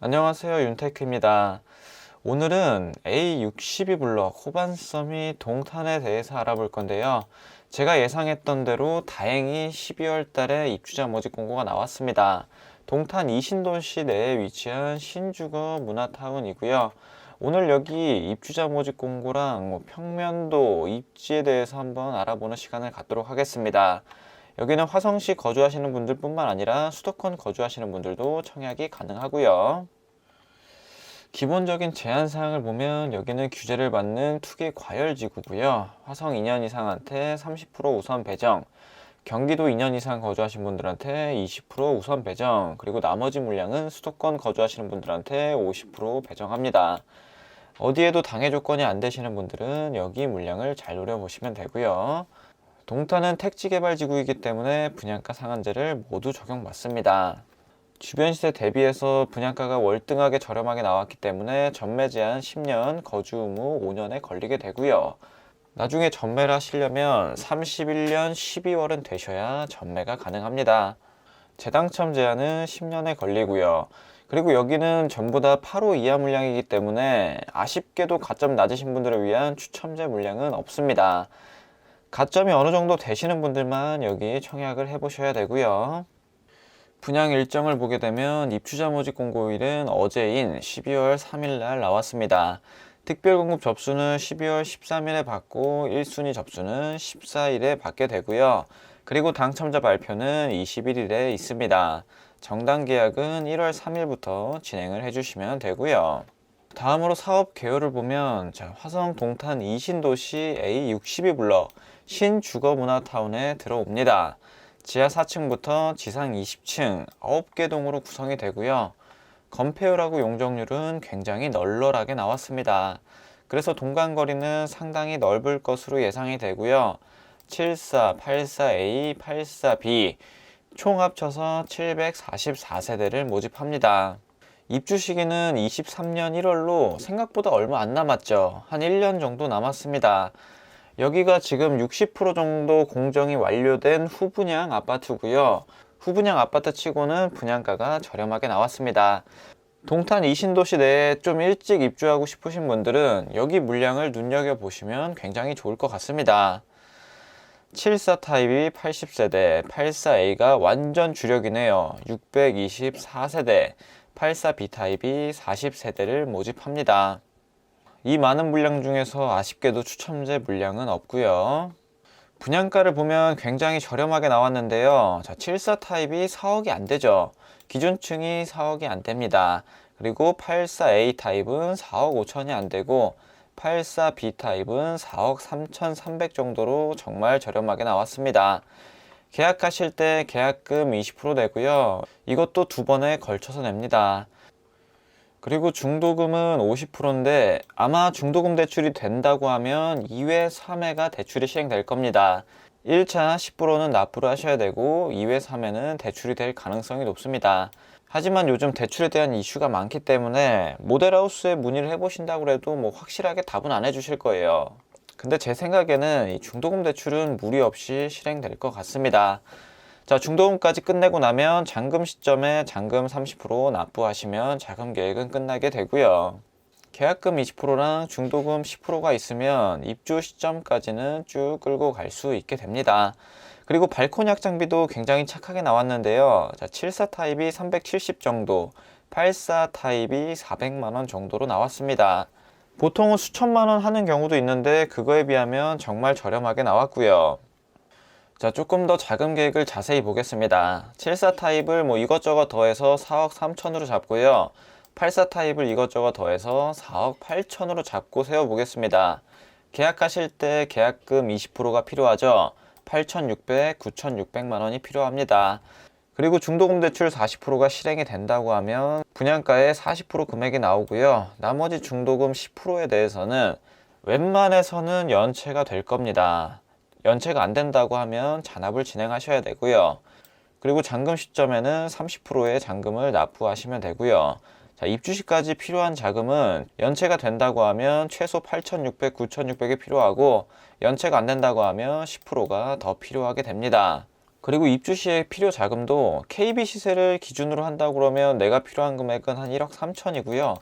안녕하세요, 윤테크입니다. 오늘은 A62 블럭 호반서 및 동탄에 대해서 알아볼 건데요. 제가 예상했던 대로 다행히 12월 달에 입주자 모집 공고가 나왔습니다. 동탄 이신도시 내에 위치한 신주거 문화타운이고요. 오늘 여기 입주자 모집 공고랑 평면도, 입지에 대해서 한번 알아보는 시간을 갖도록 하겠습니다. 여기는 화성시 거주하시는 분들 뿐만 아니라 수도권 거주하시는 분들도 청약이 가능하고요. 기본적인 제한사항을 보면 여기는 규제를 받는 투기 과열지구고요. 화성 2년 이상한테 30% 우선 배정, 경기도 2년 이상 거주하신 분들한테 20% 우선 배정, 그리고 나머지 물량은 수도권 거주하시는 분들한테 50% 배정합니다. 어디에도 당해 조건이 안 되시는 분들은 여기 물량을 잘 노려보시면 되고요. 동탄은 택지개발지구이기 때문에 분양가 상한제를 모두 적용받습니다. 주변 시세 대비해서 분양가가 월등하게 저렴하게 나왔기 때문에 전매 제한 10년, 거주 의무 5년에 걸리게 되고요. 나중에 전매를 하시려면 31년 12월은 되셔야 전매가 가능합니다. 재당첨 제한은 10년에 걸리고요. 그리고 여기는 전부 다 8호 이하 물량이기 때문에 아쉽게도 가점 낮으신 분들을 위한 추첨제 물량은 없습니다. 가점이 어느 정도 되시는 분들만 여기 청약을 해보셔야 되고요. 분양 일정을 보게 되면 입주자 모집 공고일은 어제인 12월 3일 날 나왔습니다. 특별공급 접수는 12월 13일에 받고 1순위 접수는 14일에 받게 되고요. 그리고 당첨자 발표는 21일에 있습니다. 정당 계약은 1월 3일부터 진행을 해주시면 되고요. 다음으로 사업 개요를 보면 화성 동탄 이신도시 A62 블럭 신주거문화타운에 들어옵니다. 지하 4층부터 지상 20층 9개 동으로 구성이 되고요. 건폐율하고 용적률은 굉장히 널널하게 나왔습니다. 그래서 동간거리는 상당히 넓을 것으로 예상이 되고요. 74, 84A, 84B 총 합쳐서 744세대를 모집합니다. 입주 시기는 23년 1월로 생각보다 얼마 안 남았죠. 한 1년 정도 남았습니다. 여기가 지금 60% 정도 공정이 완료된 후분양 아파트고요. 후분양 아파트 치고는 분양가가 저렴하게 나왔습니다. 동탄 이신도시 내에 좀 일찍 입주하고 싶으신 분들은 여기 물량을 눈여겨보시면 굉장히 좋을 것 같습니다. 74 타입이 80세대, 84A가 완전 주력이네요. 624세대, 84B 타입이 40세대를 모집합니다. 이 많은 물량 중에서 아쉽게도 추첨제 물량은 없고요. 분양가를 보면 굉장히 저렴하게 나왔는데요. 74 타입이 4억이 안 되죠. 기준층이 4억이 안 됩니다. 그리고 84A 타입은 4억 5천이 안 되고 84B 타입은 4억 3,300 정도로 정말 저렴하게 나왔습니다. 계약하실 때 계약금 20% 내고요. 이것도 두 번에 걸쳐서 냅니다. 그리고 중도금은 50%인데 아마 중도금 대출이 된다고 하면 2회, 3회가 대출이 시행될 겁니다. 1차 10%는 납부를 하셔야 되고 2회, 3회는 대출이 될 가능성이 높습니다. 하지만 요즘 대출에 대한 이슈가 많기 때문에 모델하우스에 문의를 해보신다고 해도 확실하게 답은 안 해주실 거예요. 근데 제 생각에는 이 중도금 대출은 무리 없이 실행될 것 같습니다. 중도금까지 끝내고 나면 잔금 시점에 잔금 30% 납부하시면 자금 계획은 끝나게 되고요. 계약금 20%랑 중도금 10%가 있으면 입주 시점까지는 쭉 끌고 갈 수 있게 됩니다. 그리고 발코니 확장비도 굉장히 착하게 나왔는데요. 74 타입이 370 정도, 84 타입이 400만원 정도로 나왔습니다. 보통은 수천만원 하는 경우도 있는데 그거에 비하면 정말 저렴하게 나왔고요. 조금 더 자금 계획을 자세히 보겠습니다. 74 타입을 이것저것 더해서 4억 3천으로 잡고요. 84 타입을 이것저것 더해서 4억 8천으로 잡고 세워보겠습니다. 계약하실 때 계약금 20%가 필요하죠. 8,600, 9,600만 원이 필요합니다. 그리고 중도금 대출 40%가 실행이 된다고 하면 분양가의 40% 금액이 나오고요. 나머지 중도금 10%에 대해서는 웬만해서는 연체가 될 겁니다. 연체가 안 된다고 하면 잔압을 진행하셔야 되고요. 그리고 잔금 시점에는 30%의 잔금을 납부하시면 되고요. 입주 시까지 필요한 자금은 연체가 된다고 하면 최소 8,600, 9,600이 필요하고 연체가 안 된다고 하면 10%가 더 필요하게 됩니다. 그리고 입주 시에 필요 자금도 KB 시세를 기준으로 한다고 그러면 내가 필요한 금액은 한 1억 3천이고요.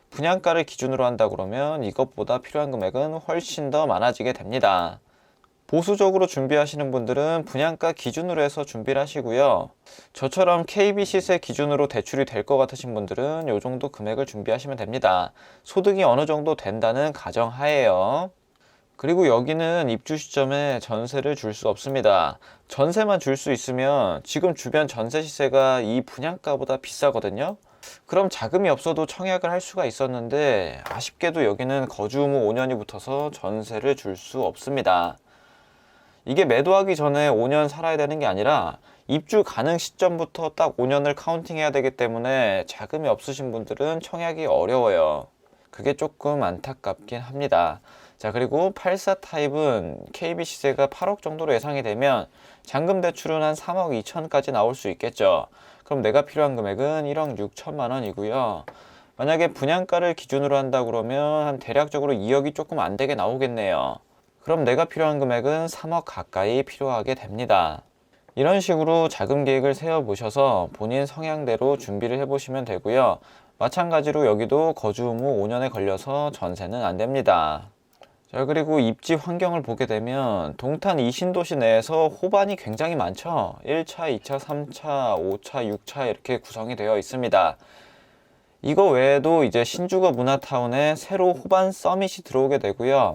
분양가를 기준으로 한다 그러면 이것보다 필요한 금액은 훨씬 더 많아지게 됩니다. 보수적으로 준비하시는 분들은 분양가 기준으로 해서 준비를 하시고요. 저처럼 KB 시세 기준으로 대출이 될 것 같으신 분들은 이 정도 금액을 준비하시면 됩니다. 소득이 어느 정도 된다는 가정하에요. 그리고 여기는 입주 시점에 전세를 줄 수 없습니다. 전세만 줄 수 있으면 지금 주변 전세 시세가 이 분양가보다 비싸거든요. 그럼 자금이 없어도 청약을 할 수가 있었는데 아쉽게도 여기는 거주 의무 5년이 붙어서 전세를 줄 수 없습니다. 이게 매도하기 전에 5년 살아야 되는 게 아니라 입주 가능 시점부터 딱 5년을 카운팅해야 되기 때문에 자금이 없으신 분들은 청약이 어려워요. 그게 조금 안타깝긴 합니다. 자, 그리고 84 타입은 KB 시세가 8억 정도로 예상이 되면 잔금 대출은 한 3억 2천까지 나올 수 있겠죠. 그럼 내가 필요한 금액은 1억 6천만 원이고요. 만약에 분양가를 기준으로 한다 그러면 한 대략적으로 2억이 조금 안 되게 나오겠네요. 그럼 내가 필요한 금액은 3억 가까이 필요하게 됩니다. 이런 식으로 자금 계획을 세워보셔서 본인 성향대로 준비를 해보시면 되고요. 마찬가지로 여기도 거주 의무 5년에 걸려서 전세는 안 됩니다. 자, 그리고 입지 환경을 보게 되면 동탄 2신도시 내에서 호반이 굉장히 많죠. 1차, 2차, 3차, 5차, 6차 이렇게 구성이 되어 있습니다. 이거 외에도 이제 신주거 문화타운에 새로 호반 서밋이 들어오게 되고요.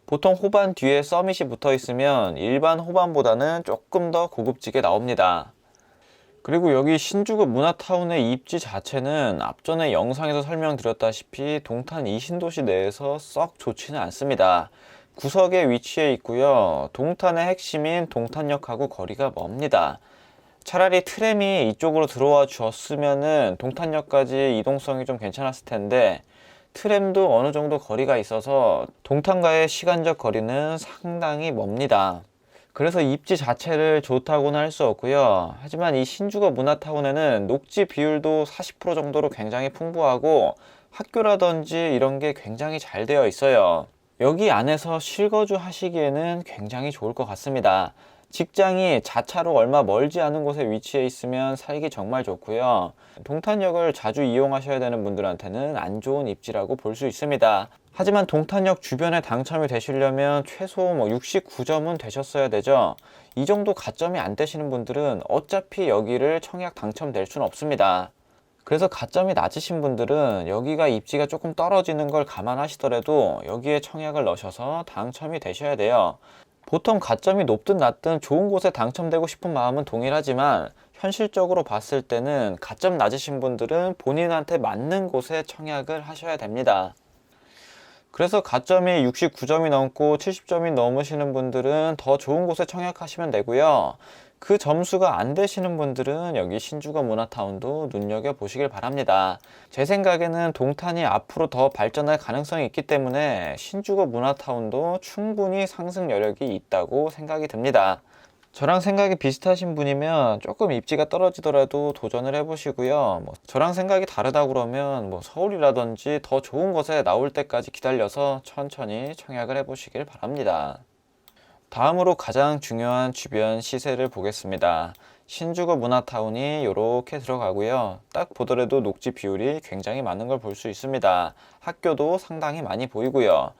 보통 호반 뒤에 서밋이 붙어 있으면 일반 호반보다는 조금 더 고급지게 나옵니다. 그리고 여기 신주거 문화타운의 입지 자체는 앞전에 영상에서 설명드렸다시피 동탄 2신도시 내에서 썩 좋지는 않습니다. 구석에 위치해 있고요. 동탄의 핵심인 동탄역하고 거리가 멉니다. 차라리 트램이 이쪽으로 들어와 주었으면은 동탄역까지 이동성이 좀 괜찮았을 텐데 트램도 어느 정도 거리가 있어서 동탄과의 시간적 거리는 상당히 멉니다. 그래서 입지 자체를 좋다고는 할 수 없고요. 하지만 이 신주거 문화타운에는 녹지 비율도 40% 정도로 굉장히 풍부하고 학교라든지 이런 게 굉장히 잘 되어 있어요. 여기 안에서 실거주 하시기에는 굉장히 좋을 것 같습니다. 직장이 자차로 얼마 멀지 않은 곳에 위치해 있으면 살기 정말 좋고요. 동탄역을 자주 이용하셔야 되는 분들한테는 안 좋은 입지라고 볼 수 있습니다. 하지만 동탄역 주변에 당첨이 되시려면 최소 69점은 되셨어야 되죠. 이 정도 가점이 안 되시는 분들은 어차피 여기를 청약 당첨될 수는 없습니다. 그래서 가점이 낮으신 분들은 여기가 입지가 조금 떨어지는 걸 감안하시더라도 여기에 청약을 넣으셔서 당첨이 되셔야 돼요. 보통 가점이 높든 낮든 좋은 곳에 당첨되고 싶은 마음은 동일하지만 현실적으로 봤을 때는 가점 낮으신 분들은 본인한테 맞는 곳에 청약을 하셔야 됩니다. 그래서 가점이 69점이 넘고 70점이 넘으시는 분들은 더 좋은 곳에 청약하시면 되고요. 그 점수가 안 되시는 분들은 여기 신주거 문화타운도 눈여겨보시길 바랍니다. 제 생각에는 동탄이 앞으로 더 발전할 가능성이 있기 때문에 신주거 문화타운도 충분히 상승 여력이 있다고 생각이 듭니다. 저랑 생각이 비슷하신 분이면 조금 입지가 떨어지더라도 도전을 해보시고요. 저랑 생각이 다르다 그러면 서울이라든지 더 좋은 곳에 나올 때까지 기다려서 천천히 청약을 해보시길 바랍니다. 다음으로 가장 중요한 주변 시세를 보겠습니다. 신주거 문화타운이 이렇게 들어가고요. 딱 보더라도 녹지 비율이 굉장히 많은 걸 볼 수 있습니다. 학교도 상당히 많이 보이고요.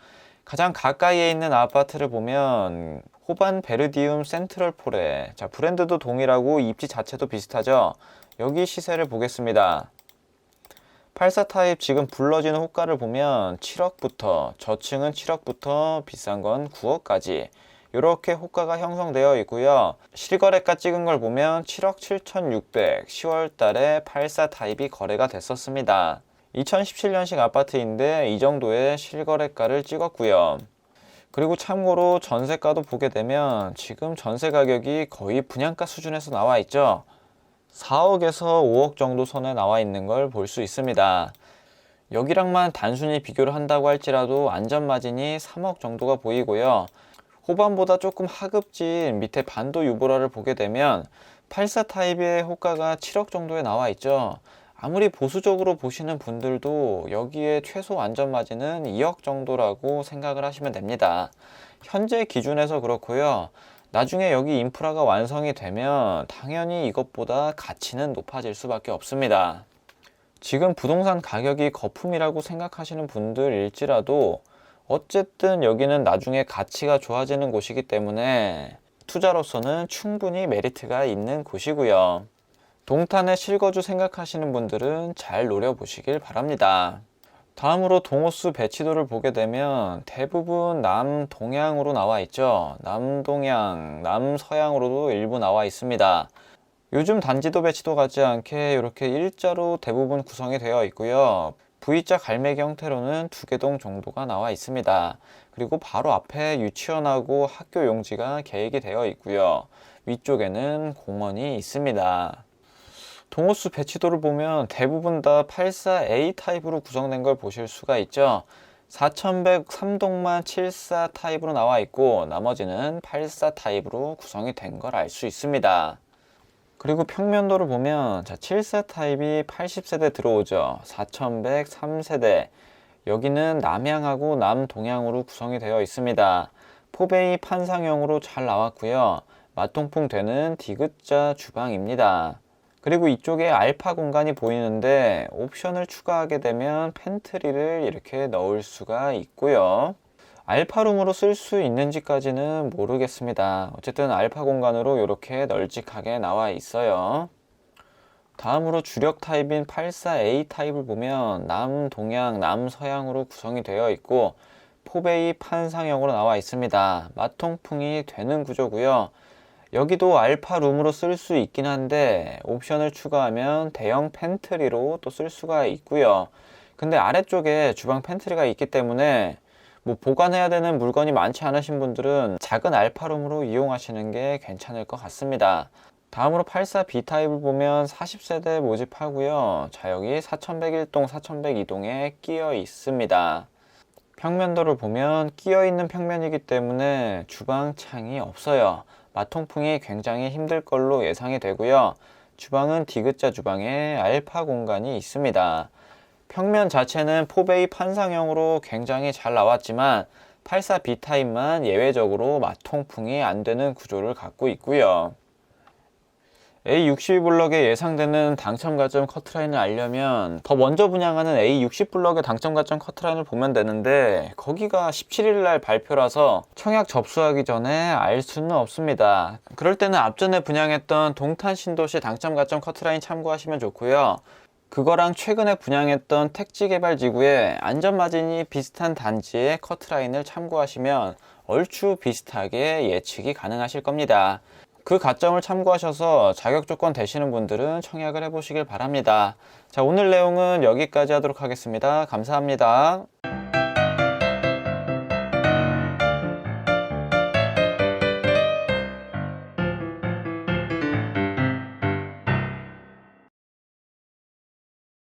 가장 가까이에 있는 아파트를 보면 호반 베르디움 센트럴폴에, 자, 브랜드도 동일하고 입지 자체도 비슷하죠. 여기 시세를 보겠습니다. 84 타입 지금 불러지는 호가를 보면 7억부터, 저층은 7억부터 비싼 건 9억까지 이렇게 호가가 형성되어 있고요. 실거래가 찍은 걸 보면 7억 7,600, 10월 달에 84 타입이 거래가 됐었습니다. 2017년식 아파트인데 이 정도의 실거래가를 찍었고요. 그리고 참고로 전세가도 보게 되면 지금 전세 가격이 거의 분양가 수준에서 나와 있죠. 4억에서 5억 정도 선에 나와 있는 걸 볼 수 있습니다. 여기랑만 단순히 비교를 한다고 할지라도 안전마진이 3억 정도가 보이고요. 호반보다 조금 하급진 밑에 반도 유보라를 보게 되면 84 타입의 호가가 7억 정도에 나와 있죠. 아무리 보수적으로 보시는 분들도 여기에 최소 안전마진은 2억 정도라고 생각을 하시면 됩니다. 현재 기준에서 그렇고요. 나중에 여기 인프라가 완성이 되면 당연히 이것보다 가치는 높아질 수밖에 없습니다. 지금 부동산 가격이 거품이라고 생각하시는 분들일지라도 어쨌든 여기는 나중에 가치가 좋아지는 곳이기 때문에 투자로서는 충분히 메리트가 있는 곳이고요. 동탄의 실거주 생각하시는 분들은 잘 노려보시길 바랍니다. 다음으로 동호수 배치도를 보게 되면 대부분 남동향으로 나와 있죠. 남동향, 남서향으로도 일부 나와 있습니다. 요즘 단지도 배치도 같지 않게 이렇게 일자로 대부분 구성이 되어 있고요. V자 갈매기 형태로는 2개 동 정도가 나와 있습니다. 그리고 바로 앞에 유치원하고 학교 용지가 계획이 되어 있고요. 위쪽에는 공원이 있습니다. 동호수 배치도를 보면 대부분 다 84A 타입으로 구성된 걸 보실 수가 있죠. 4103동만 74 타입으로 나와 있고 나머지는 84 타입으로 구성이 된 걸 알 수 있습니다. 그리고 평면도를 보면 74 타입이 80세대 들어오죠. 4103세대. 여기는 남향하고 남동향으로 구성이 되어 있습니다. 포베이 판상형으로 잘 나왔고요. 마통풍 되는 디귿자 주방입니다. 그리고 이쪽에 알파 공간이 보이는데 옵션을 추가하게 되면 팬트리를 이렇게 넣을 수가 있고요. 알파룸으로 쓸 수 있는지까지는 모르겠습니다. 어쨌든 알파 공간으로 이렇게 널찍하게 나와 있어요. 다음으로 주력 타입인 84A 타입을 보면 남동향, 남서향으로 구성이 되어 있고 포베이 판상형으로 나와 있습니다. 마통풍이 되는 구조고요. 여기도 알파룸으로 쓸 수 있긴 한데 옵션을 추가하면 대형 팬트리로 또 쓸 수가 있고요. 근데 아래쪽에 주방 팬트리가 있기 때문에 보관해야 되는 물건이 많지 않으신 분들은 작은 알파룸으로 이용하시는 게 괜찮을 것 같습니다. 다음으로 84B 타입을 보면 40세대 모집하고요. 자, 여기 4101동, 4102동에 끼어 있습니다. 평면도를 보면 끼어 있는 평면이기 때문에 주방 창이 없어요. 마통풍이 굉장히 힘들 걸로 예상이 되고요. 주방은 디귿자 주방에 알파 공간이 있습니다. 평면 자체는 포베이 판상형으로 굉장히 잘 나왔지만 84B 타입만 예외적으로 마통풍이 안 되는 구조를 갖고 있고요. A60 블럭에 예상되는 당첨 가점 커트라인을 알려면 더 먼저 분양하는 A60 블럭의 당첨 가점 커트라인을 보면 되는데 거기가 17일 날 발표라서 청약 접수하기 전에 알 수는 없습니다. 그럴 때는 앞전에 분양했던 동탄 신도시 당첨 가점 커트라인 참고하시면 좋고요. 그거랑 최근에 분양했던 택지개발지구의 안전마진이 비슷한 단지의 커트라인을 참고하시면 얼추 비슷하게 예측이 가능하실 겁니다. 그 가점을 참고하셔서 자격 조건 되시는 분들은 청약을 해보시길 바랍니다. 자, 오늘 내용은 여기까지 하도록 하겠습니다. 감사합니다.